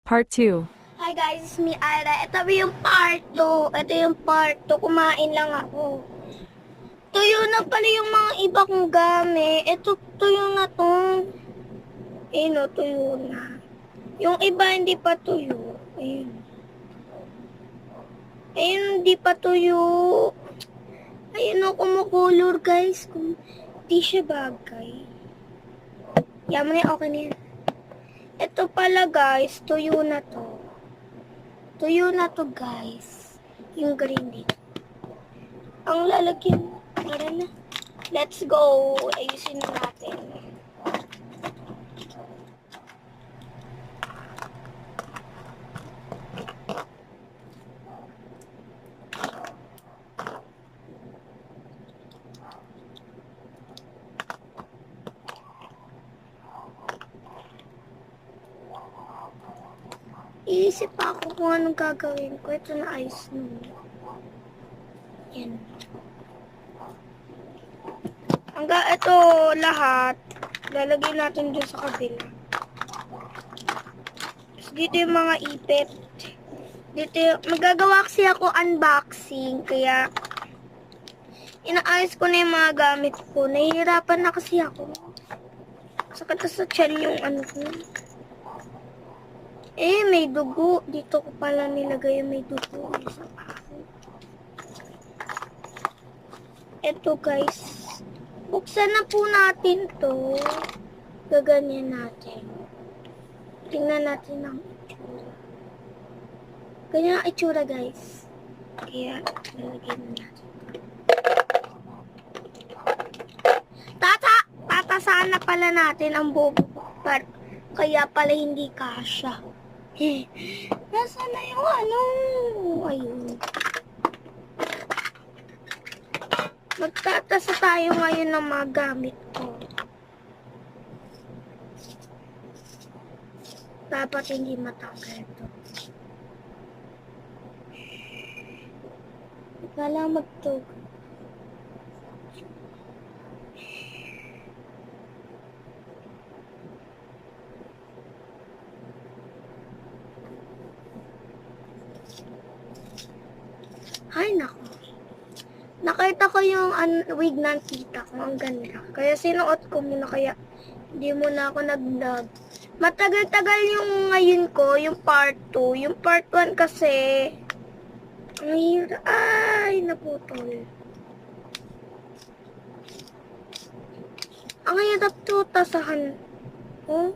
Part 2. Hi guys, it's me Ira. Ito yung part 2. Ito yung part 2. Kumain lang ako. Tuyo na pala yung mga iba kong gamit. Ito, tuyo na to. Tuyo na. Yung iba hindi pa tuyo. Hindi pa tuyo. Kumukulor guys. Di siya bagay. Yaman na, okay na yan. Ito pala guys, tuyo na to. Tuyo na to guys. Yung green dito. Ang lalagyan. Tara na. Let's go. Ayusin na natin. Iisip pa ako kung anong gagawin ko. Ito na ayos nun. Yan. Hanggang ito lahat, lalagay natin dun sa kabila. Tapos dito yung mga ipit. Dito magagawa kasi ako unboxing, kaya inaayos ko na yung mga gamit ko. Nahihirapan na kasi ako. Sakit na sa tiyan yung ano ko. May dugo. Dito ko pala nilagay yung may dugo. Ito guys. Buksan na po natin to. Gaganyan natin. Tingnan natin ang itsura. Ganyan ang itsura guys. Kaya, lalagyan natin. Tatasahan na pala natin ang bobo. Kaya pala hindi kasya. Nasaan na yung ano? Ayun. Magtatasa tayo ngayon ng mga gamit ko. Dapat hindi matanggal ito. Wala magtog. Ay, naku. Nakita ko yung wig ng tita ko. Ang ganda. Kaya sinuot ko muna. Kaya hindi muna ako nag-vlog. Matagal-tagal yung ngayon ko. Yung part 2. Yung part 1 kasi ay, naputol. Ang hirap to tasahan. Oh.